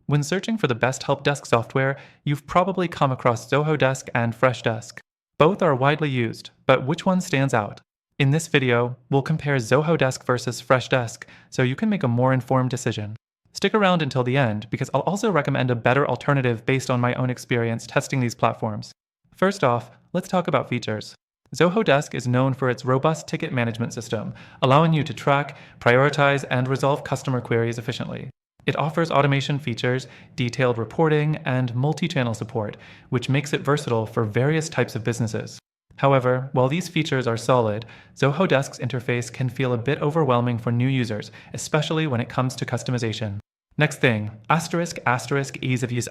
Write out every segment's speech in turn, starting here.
When searching for the best help desk software, you've probably come across Zoho Desk and Freshdesk. Both are widely used, but which one stands out? In this video, we'll compare Zoho Desk versus Freshdesk so you can make a more informed decision. Stick around until the end because I'll also recommend a better alternative based on my own experience testing these platforms. First off, let's talk about features. Zoho Desk is known for its robust ticket management system, allowing you to track, prioritize, and resolve customer queries efficiently. It offers automation features, detailed reporting, and multi-channel support, which makes it versatile for various types of businesses. However, while these features are solid, Zoho Desk's interface can feel a bit overwhelming for new users, especially when it comes to customization. Next thing, ease of use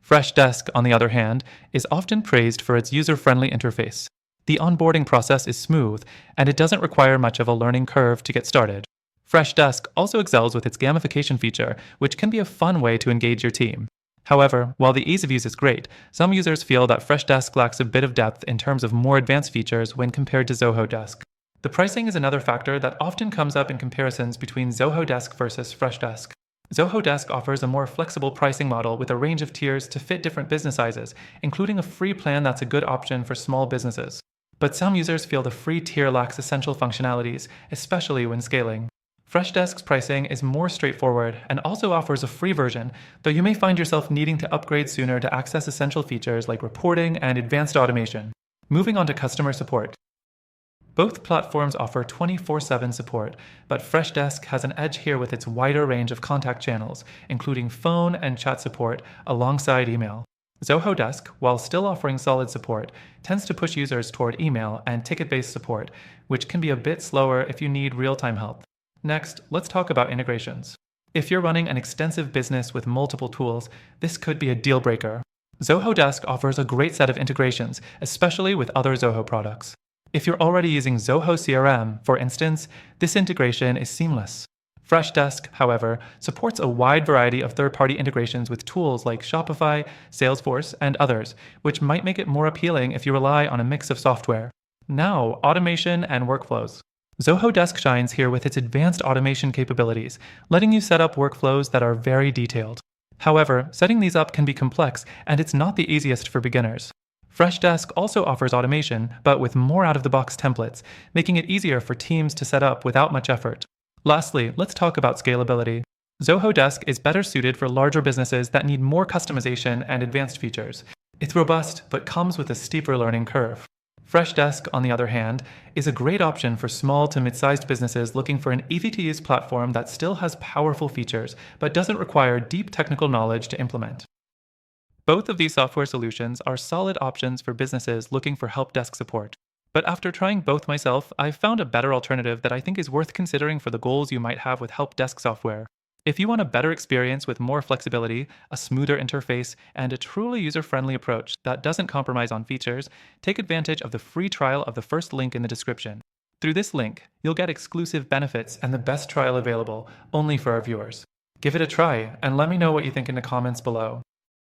Freshdesk, on the other hand, is often praised for its user-friendly interface. The onboarding process is smooth, and it doesn't require much of a learning curve to get started. Freshdesk also excels with its gamification feature, which can be a fun way to engage your team. However, while the ease of use is great, some users feel that Freshdesk lacks a bit of depth in terms of more advanced features when compared to Zoho Desk. The pricing is another factor that often comes up in comparisons between Zoho Desk versus Freshdesk. Zoho Desk offers a more flexible pricing model with a range of tiers to fit different business sizes, including a free plan that's a good option for small businesses. But some users feel the free tier lacks essential functionalities, especially when scaling. Freshdesk's pricing is more straightforward and also offers a free version, though you may find yourself needing to upgrade sooner to access essential features like reporting and advanced automation. Moving on to customer support. Both platforms offer 24/7 support, but Freshdesk has an edge here with its wider range of contact channels, including phone and chat support alongside email. Zoho Desk, while still offering solid support, tends to push users toward email and ticket-based support, which can be a bit slower if you need real-time help. Next, let's talk about integrations. If you're running an extensive business with multiple tools, this could be a deal breaker. Zoho Desk offers a great set of integrations, especially with other Zoho products. If you're already using Zoho CRM, for instance, this integration is seamless. Freshdesk, however, supports a wide variety of third-party integrations with tools like Shopify, Salesforce, and others, which might make it more appealing if you rely on a mix of software. Now, automation and workflows. Zoho Desk shines here with its advanced automation capabilities, letting you set up workflows that are very detailed. However, setting these up can be complex, and it's not the easiest for beginners. Freshdesk also offers automation, but with more out-of-the-box templates, making it easier for teams to set up without much effort. Lastly, let's talk about scalability. Zoho Desk is better suited for larger businesses that need more customization and advanced features. It's robust, but comes with a steeper learning curve. Freshdesk, on the other hand, is a great option for small to mid-sized businesses looking for an easy-to-use platform that still has powerful features, but doesn't require deep technical knowledge to implement. Both of these software solutions are solid options for businesses looking for help desk support. But after trying both myself, I've found a better alternative that I think is worth considering for the goals you might have with help desk software. If you want a better experience with more flexibility, a smoother interface, and a truly user-friendly approach that doesn't compromise on features, take advantage of the free trial of the first link in the description. Through this link, you'll get exclusive benefits and the best trial available, only for our viewers. Give it a try, and let me know what you think in the comments below.